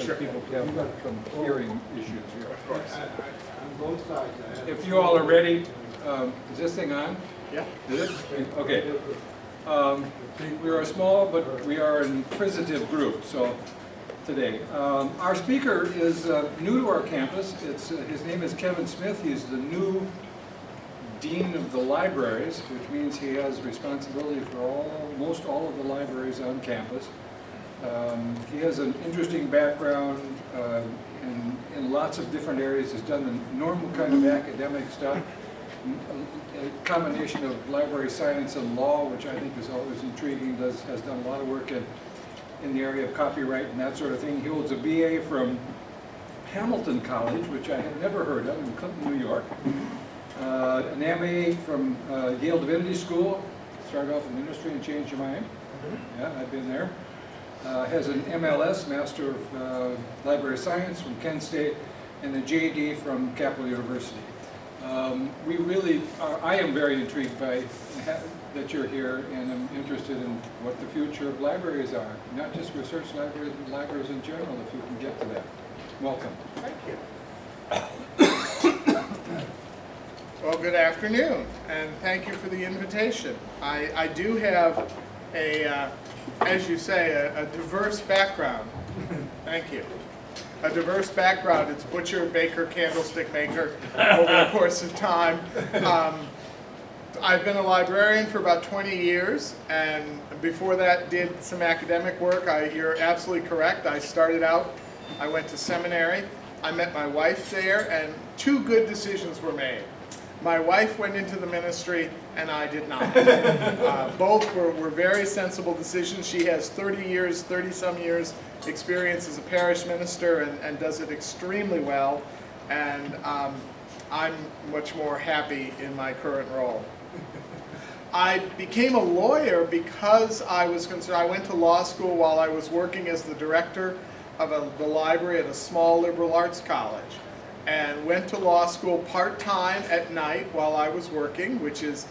because people have some hearing issues here. Of course. On both sides. If you all are ready, is this thing on? Yeah. Is it? Okay. We are a small, but we are an inquisitive group, so today. Our speaker is new to our campus. His name is Kevin Smith. He's the new Dean of the Libraries, which means he has responsibility for almost all of the libraries on campus. He has an interesting background in lots of different areas. He's done the normal kind of academic stuff, a combination of library science and law, which I think is always intriguing. Has done a lot of work in the area of copyright and that sort of thing. He holds a BA from Hamilton College, which I had never heard of, in Clinton, New York. An MA from Yale Divinity School. Started off in industry and changed your mind. Yeah, I've been there. Has an MLS, Master of Library Science from Kent State, and a JD from Capital University. We really I am very intrigued by that you're here, and I'm interested in what the future of libraries are. Not just research libraries, but libraries in general, if you can get to that. Welcome. Thank you. Well, good afternoon, and thank you for the invitation. I do have as you say, a diverse background. Thank you. A diverse background. It's butcher, baker, candlestick maker over the course of time. I've been a librarian for about 20 years, and before that did some academic work. You're absolutely correct. I started out, I went to seminary. I met my wife there, and two good decisions were made. My wife went into the ministry, and I did not. Both were very sensible decisions. She has 30-some years experience as a parish minister and does it extremely well. And I'm much more happy in my current role. I became a lawyer because I was concerned. I went to law school while I was working as the director of the library at a small liberal arts college, and went to law school part-time at night while I was working, which is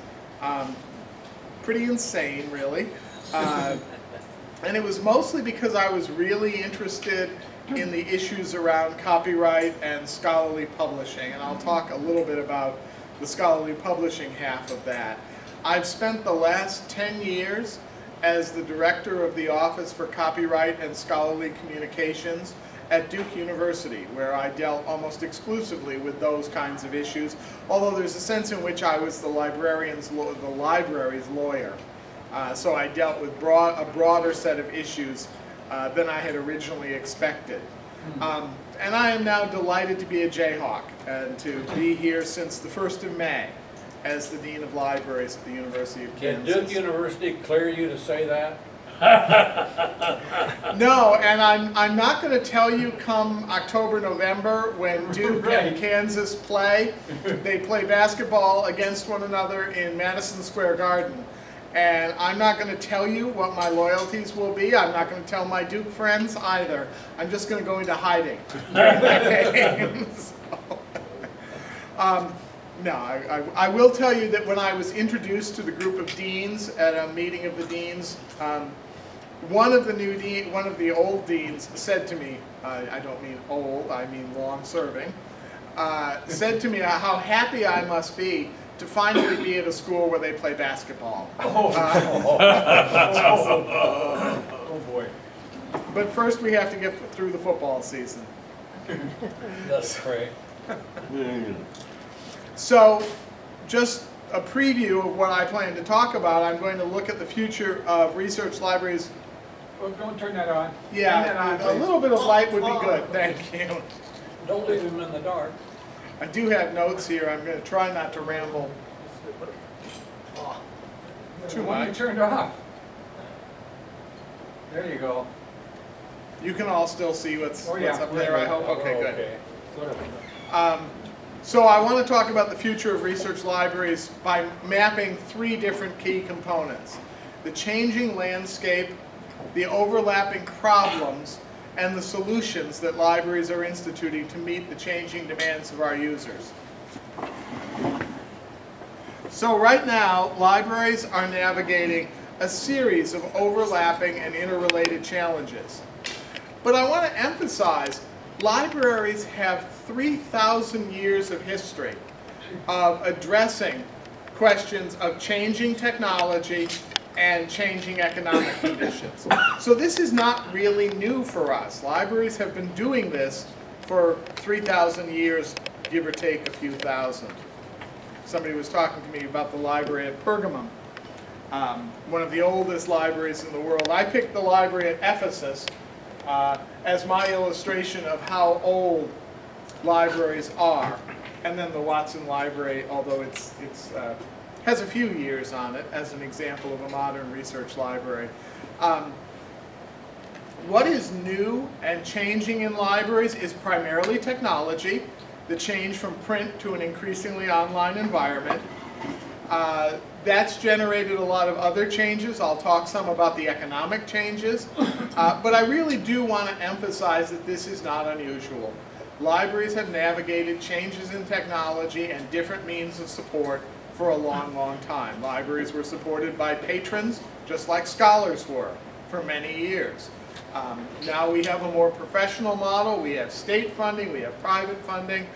pretty insane, really. And it was mostly because I was really interested in the issues around copyright and scholarly publishing, and I'll talk a little bit about the scholarly publishing half of that. I've spent the last 10 years as the director of the Office for Copyright and Scholarly Communications at Duke University, where I dealt almost exclusively with those kinds of issues, although there's a sense in which I was the library's lawyer. So I dealt with a broader set of issues than I had originally expected. And I am now delighted to be a Jayhawk and to be here since the 1st of May as the Dean of Libraries at the University of Kansas. Can Duke University clear you to say that? No, and I'm not going to tell you come October, November when Duke and Kansas play. They play basketball against one another in Madison Square Garden. And I'm not going to tell you what my loyalties will be. I'm not going to tell my Duke friends either. I'm just going to go into hiding during that game. No, I will tell you that when I was introduced to the group of deans at a meeting of the deans, one of the old deans said to me, I don't mean old, I mean long-serving, said to me how happy I must be to finally be at a school where they play basketball. Oh boy. But first we have to get through the football season. That's great. So, just a preview of what I plan to talk about. I'm going to look at the future of research libraries. Well, don't turn that on. Yeah, Turn that on, a please. little bit of light would be good. Thank you. Don't leave him in the dark. I do have notes here. I'm going to try not to ramble too Why don't you much. turn it off? There you go. You can all still see what's up there, I hope. Okay, good. Okay. So I want to talk about the future of research libraries by mapping 3 different key components: the changing landscape, the overlapping problems, and the solutions that libraries are instituting to meet the changing demands of our users. So right now, libraries are navigating a series of overlapping and interrelated challenges. But I want to emphasize, libraries have 3,000 years of history of addressing questions of changing technology and changing economic conditions. So this is not really new for us. Libraries have been doing this for 3,000 years, give or take a few thousand. Somebody was talking to me about the library at Pergamum, one of the oldest libraries in the world. I picked the library at Ephesus as my illustration of how old libraries are. And then the Watson Library, although it's has a few years on it as an example of a modern research library. What is new and changing in libraries is primarily technology, the change from print to an increasingly online environment. That's generated a lot of other changes. I'll talk some about the economic changes, but I really do want to emphasize that this is not unusual. Libraries have navigated changes in technology and different means of support for a long, long time. Libraries were supported by patrons, just like scholars were, for many years. Now we have a more professional model. We have state funding, we have private funding.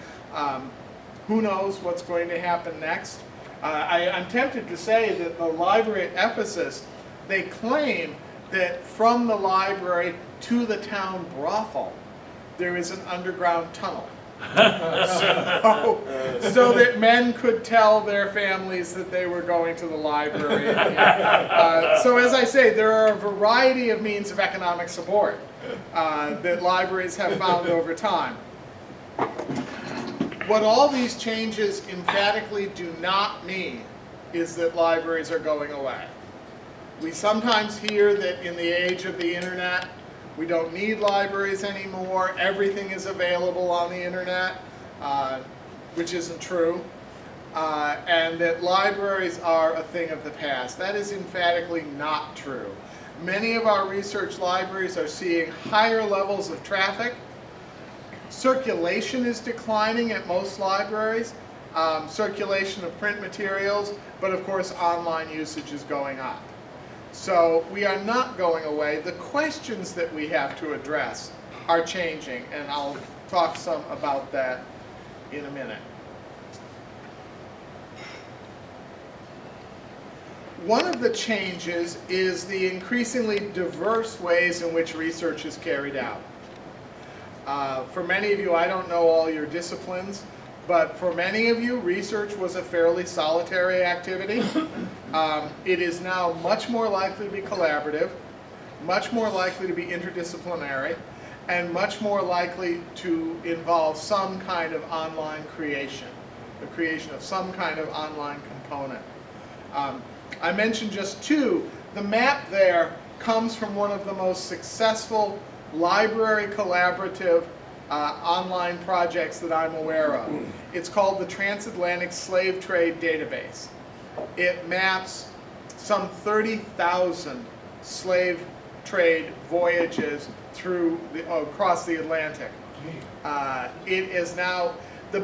Who knows what's going to happen next? I'm tempted to say that the library at Ephesus, they claim that from the library to the town brothel, there is an underground tunnel. So that men could tell their families that they were going to the library. So as I say, there are a variety of means of economic support that libraries have found over time. What all these changes emphatically do not mean is that libraries are going away. We sometimes hear that in the age of the internet, we don't need libraries anymore. Everything is available on the internet, which isn't true. And that libraries are a thing of the past. That is emphatically not true. Many of our research libraries are seeing higher levels of traffic. Circulation is declining at most libraries. Circulation of print materials, but of course online usage is going up. So we are not going away. The questions that we have to address are changing, and I'll talk some about that in a minute. One of the changes is the increasingly diverse ways in which research is carried out. For many of you, I don't know all your disciplines, but for many of you, research was a fairly solitary activity. It is now much more likely to be collaborative, much more likely to be interdisciplinary, and much more likely to involve some kind of online creation, the creation of some kind of online component. I mentioned just two. The map there comes from one of the most successful library collaborative online projects that I'm aware of. It's called the Transatlantic Slave Trade Database. It maps some 30,000 slave trade voyages across the Atlantic. It is now, the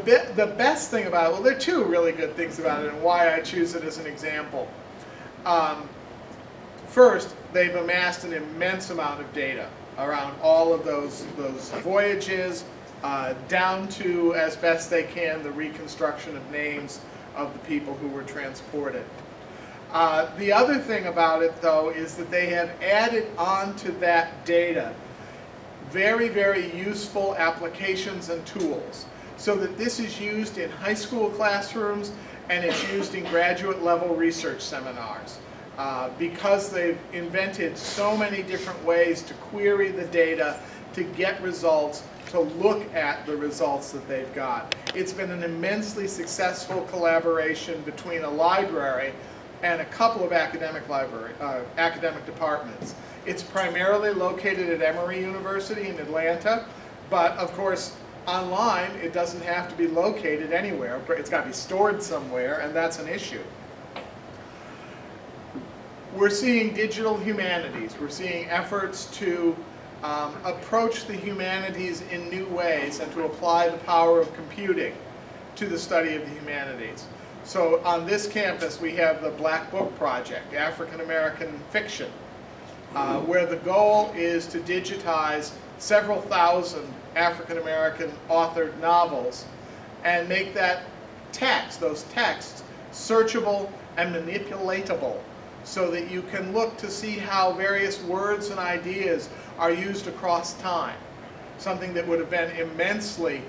best thing about it, well, there are two really good things about it and why I choose it as an example. First, they've amassed an immense amount of data around all of those voyages, down to, as best they can, the reconstruction of names of the people who were transported. The other thing about it, though, is that they have added on to that data very, very useful applications and tools, so that this is used in high school classrooms and it's used in graduate level research seminars. Because they've invented so many different ways to query the data, to get results, to look at the results that they've got. It's been an immensely successful collaboration between a library and a couple of academic departments. It's primarily located at Emory University in Atlanta, but of course online it doesn't have to be located anywhere. It's got to be stored somewhere, and that's an issue. We're seeing digital humanities. We're seeing efforts to approach the humanities in new ways and to apply the power of computing to the study of the humanities. So on this campus we have the Black Book Project, African American fiction, where the goal is to digitize several thousand African American authored novels and make that text, those texts, searchable and manipulatable so that you can look to see how various words and ideas are used across time. Something that would have been immensely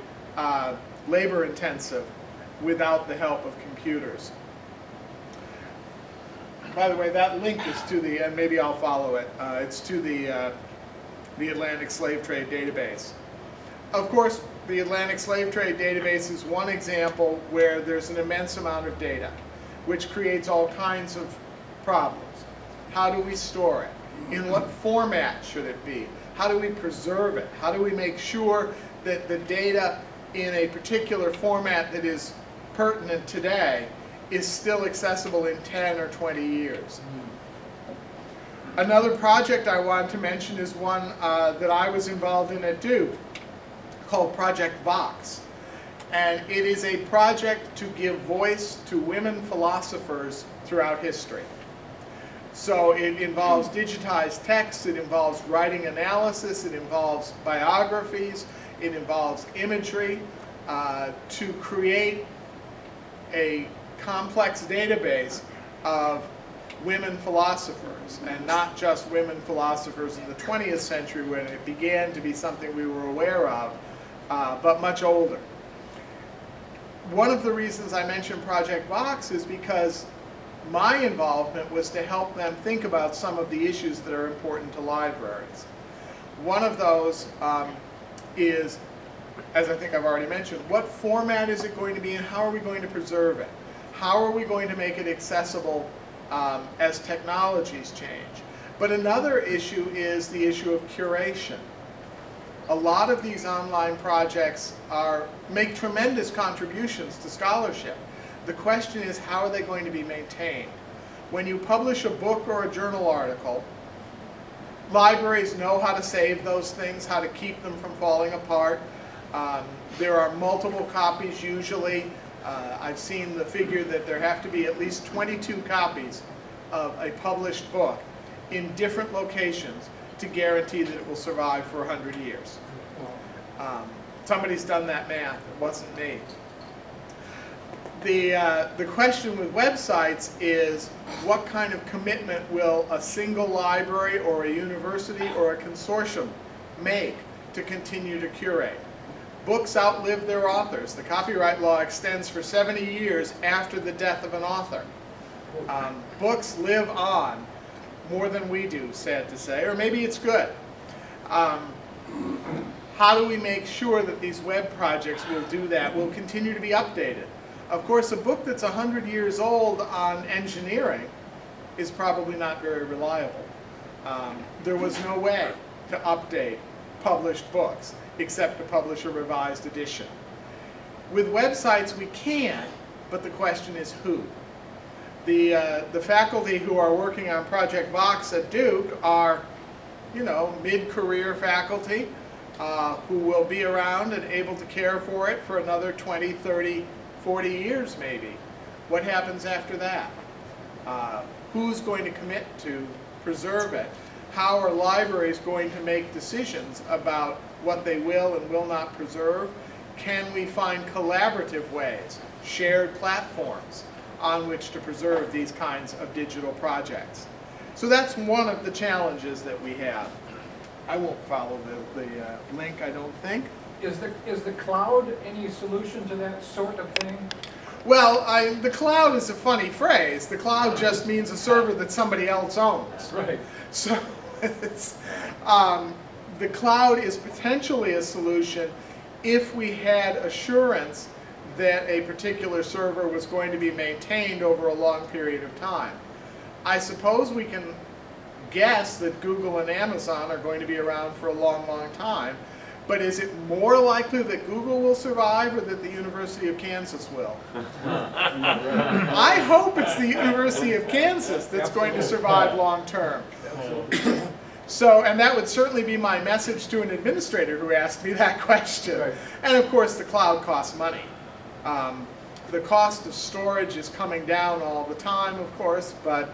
labor intensive without the help of computers. By the way, that link is to the, and maybe I'll follow it, it's to the Atlantic Slave Trade Database. Of course, the Atlantic Slave Trade Database is one example where there's an immense amount of data, which creates all kinds of problems. How do we store it? In what format should it be? How do we preserve it? How do we make sure that the data in a particular format that is pertinent today is still accessible in 10 or 20 years? Another project I want to mention is one that I was involved in at Duke called Project Vox. And it is a project to give voice to women philosophers throughout history. So it involves digitized text, it involves writing analysis, it involves biographies, it involves imagery to create a complex database of women philosophers, and not just women philosophers in the 20th century when it began to be something we were aware of, but much older. One of the reasons I mentioned Project Vox is because my involvement was to help them think about some of the issues that are important to libraries. One of those is, as I think I've already mentioned, what format is it going to be and how are we going to preserve it? How are we going to make it accessible as technologies change? But another issue is the issue of curation. A lot of these online projects make tremendous contributions to scholarship. The question is, how are they going to be maintained? When you publish a book or a journal article, libraries know how to save those things, how to keep them from falling apart. There are multiple copies usually. I've seen the figure that there have to be at least 22 copies of a published book in different locations to guarantee that it will survive for 100 years. Somebody's done that math, it wasn't me. The question with websites is, what kind of commitment will a single library or a university or a consortium make to continue to curate? Books outlive their authors. The copyright law extends for 70 years after the death of an author. Books live on more than we do, sad to say, or maybe it's good. How do we make sure that these web projects will do that, will continue to be updated? Of course, a book that's 100 years old on engineering is probably not very reliable. There was no way to update published books except to publish a revised edition. With websites we can, but the question is who? The faculty who are working on Project Vox at Duke are, mid-career faculty who will be around and able to care for it for another 20, 30, 40 years maybe. What happens after that? Who's going to commit to preserve it? How are libraries going to make decisions about what they will and will not preserve? Can we find collaborative ways, shared platforms on which to preserve these kinds of digital projects? So that's one of the challenges that we have. I won't follow the link, I don't think. Is the cloud any solution to that sort of thing? Well, the cloud is a funny phrase. The cloud just means a server that somebody else owns. Right. So it's, the cloud is potentially a solution if we had assurance that a particular server was going to be maintained over a long period of time. I suppose we can guess that Google and Amazon are going to be around for a long, long time, but is it more likely that Google will survive or that the University of Kansas will? I hope it's the University of Kansas that's going to survive long term. So, and that would certainly be my message to an administrator who asked me that question. Right. And of course the cloud costs money. The cost of storage is coming down all the time, of course, but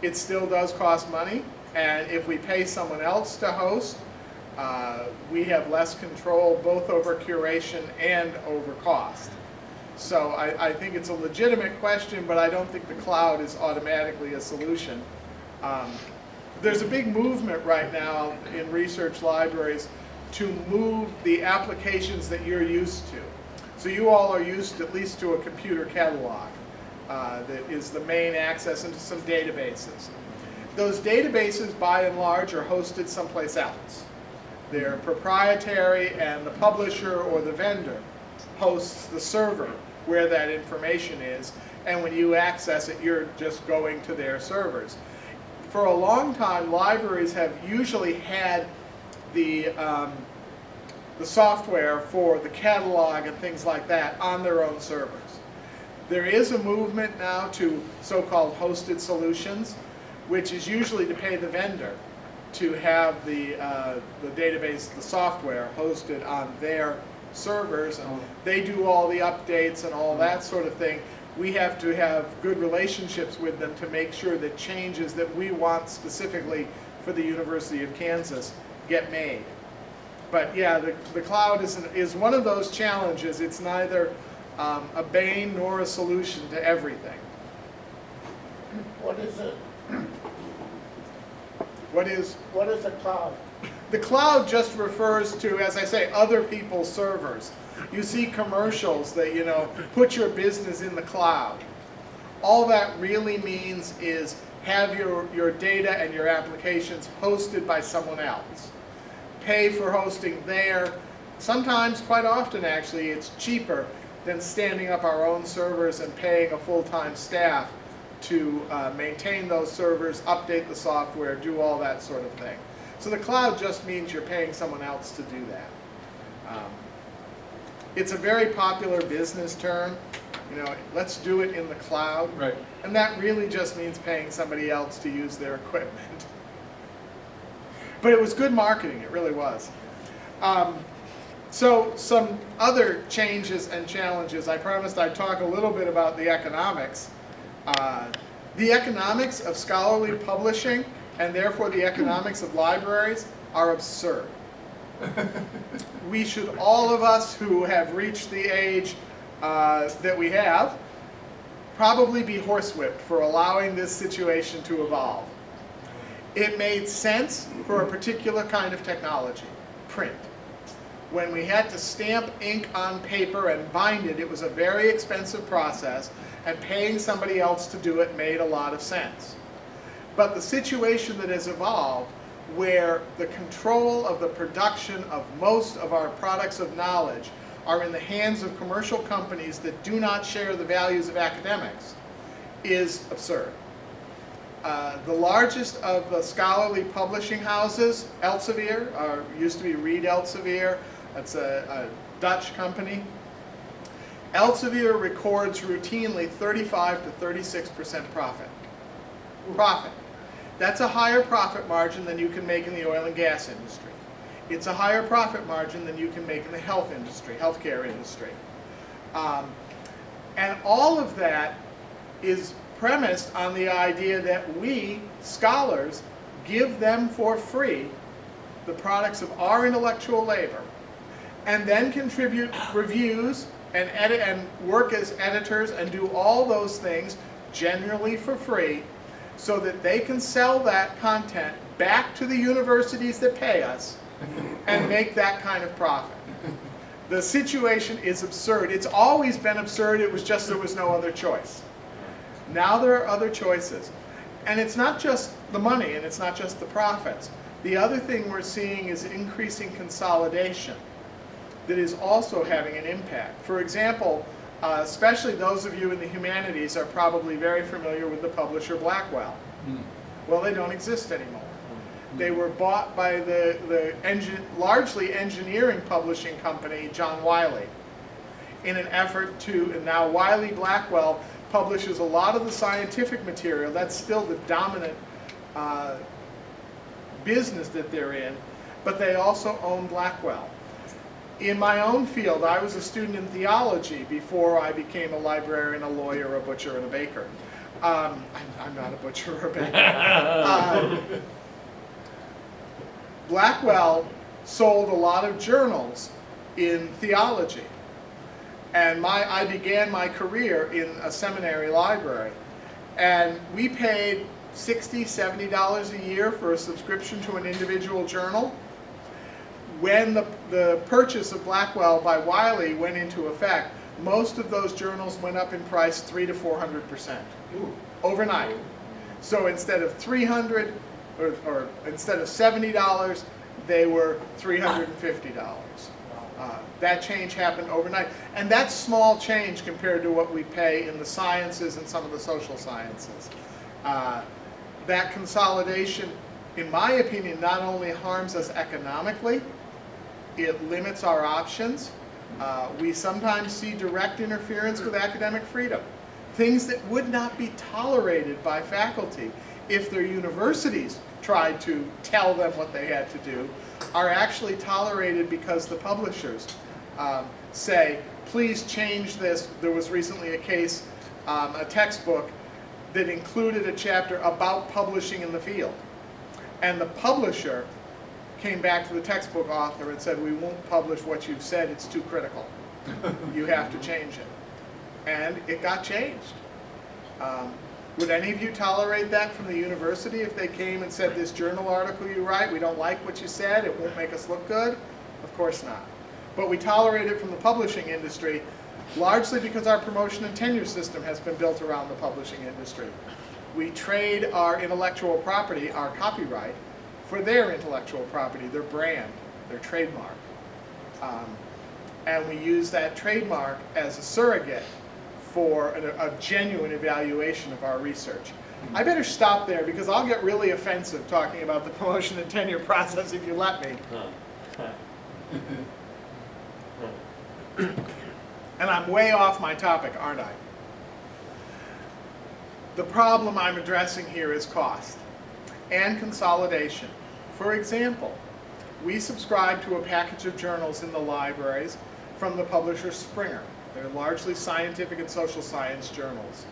it still does cost money. And if we pay someone else to host, we have less control both over curation and over cost. So I think it's a legitimate question, but I don't think the cloud is automatically a solution. There's a big movement right now in research libraries to move the applications that you're used to. So you all are used at least to a computer catalog that is the main access into some databases. Those databases, by and large, are hosted someplace else. They're proprietary, and the publisher or the vendor hosts the server where that information is, and when you access it, you're just going to their servers. For a long time, libraries have usually had the software for the catalog and things like that on their own servers. There is a movement now to so-called hosted solutions, which is usually to pay the vendor to have the database, the software, hosted on their servers, and they do all the updates and all that sort of thing. We have to have good relationships with them to make sure that changes that we want specifically for the University of Kansas get made. But yeah, the cloud is one of those challenges. It's neither a bane nor a solution to everything. What is it? What is a cloud? the cloud just refers to, as I say, other people's servers. You see commercials that, you know, put your business in the cloud. All that really means is have your data and your applications hosted by someone else. Pay for hosting there. Sometimes, quite often actually, it's cheaper than standing up our own servers and paying a full-time staff to maintain those servers, update the software, do all that sort of thing. So the cloud just means you're paying someone else to do that. It's a very popular business term. You know, let's do it in the cloud. Right. And that really just means paying somebody else to use their equipment. But it was good marketing, it really was. So some other changes and challenges. I promised I'd talk a little bit about the economics. The economics of scholarly publishing, and therefore the economics of libraries, are absurd. We should, all of us who have reached the age that we have, probably be horsewhipped for allowing this situation to evolve. It made sense for a particular kind of technology, print. When we had to stamp ink on paper and bind it, it was a very expensive process, and paying somebody else to do it made a lot of sense. But the situation that has evolved, where the control of the production of most of our products of knowledge are in the hands of commercial companies that do not share the values of academics, is absurd. The largest of the scholarly publishing houses, Elsevier, used to be Reed Elsevier, it's a Dutch company. Elsevier records routinely 35 to 36% profit. Profit. That's a higher profit margin than you can make in the oil and gas industry. It's a higher profit margin than you can make in the health industry, healthcare industry. And all of that is premised on the idea that we, scholars, give them for free the products of our intellectual labor, and then contribute reviews and edit and work as editors and do all those things generally for free, so that they can sell that content back to the universities that pay us and make that kind of profit. The situation is absurd. It's always been absurd. It was just there was no other choice. Now there are other choices. And it's not just the money, and it's not just the profits. The other thing we're seeing is increasing consolidation that is also having an impact. For example, especially those of you in the humanities are probably very familiar with the publisher Blackwell. Well, they don't exist anymore. They were bought by the largely engineering publishing company, John Wiley, in an effort to, and now Wiley Blackwell publishes a lot of the scientific material. That's still the dominant business that they're in, but they also own Blackwell. In my own field, I was a student in theology before I became a librarian, a lawyer, a butcher, and a baker. I'm not a butcher or a baker. Blackwell sold a lot of journals in theology. And I began my career in a seminary library. And we paid $60, $70 a year for a subscription to an individual journal. When the purchase of Blackwell by Wiley went into effect, most of those journals went up in price 300 to 400% overnight. So instead of $300 or instead of $70, they were $350. That change happened overnight. And that's small change compared to what we pay in the sciences and some of the social sciences. That consolidation, in my opinion, not only harms us economically, it limits our options. We sometimes see direct interference with academic freedom. Things that would not be tolerated by faculty if their universities tried to tell them what they had to do are actually tolerated because the publishers say, please change this. There was recently a case, a textbook that included a chapter about publishing in the field. And the publisher came back to the textbook author and said, we won't publish what you've said, it's too critical. You have to change it. And it got changed. Would any of you tolerate that from the university if they came and said, this journal article you write, we don't like what you said, it won't make us look good? Of course not. But we tolerate it from the publishing industry, largely because our promotion and tenure system has been built around the publishing industry. We trade our intellectual property, our copyright, for their intellectual property, their brand, their trademark. And we use that trademark as a surrogate for a genuine evaluation of our research. I better stop there because I'll get really offensive talking about the promotion and tenure process if you let me. And I'm way off my topic, aren't I? The problem I'm addressing here is cost and consolidation. For example, we subscribe to a package of journals in the libraries from the publisher Springer. They're largely scientific and social science journals.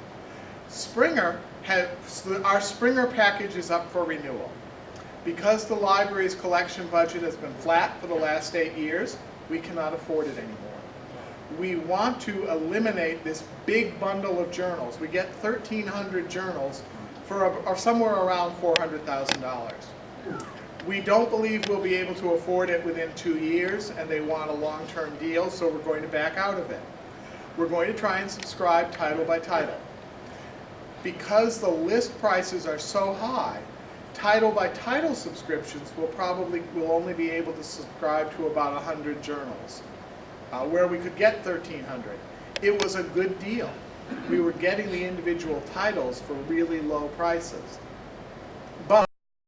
Our Springer package is up for renewal. Because the library's collection budget has been flat for the last 8 years, we cannot afford it anymore. We want to eliminate this big bundle of journals. We get 1,300 journals for somewhere around $400,000. We don't believe we'll be able to afford it within 2 years, and they want a long-term deal, so we're going to back out of it. We're going to try and subscribe title by title. Because the list prices are so high, title by title subscriptions will only be able to subscribe to about 100 journals, where we could get 1,300. It was a good deal. We were getting the individual titles for really low prices.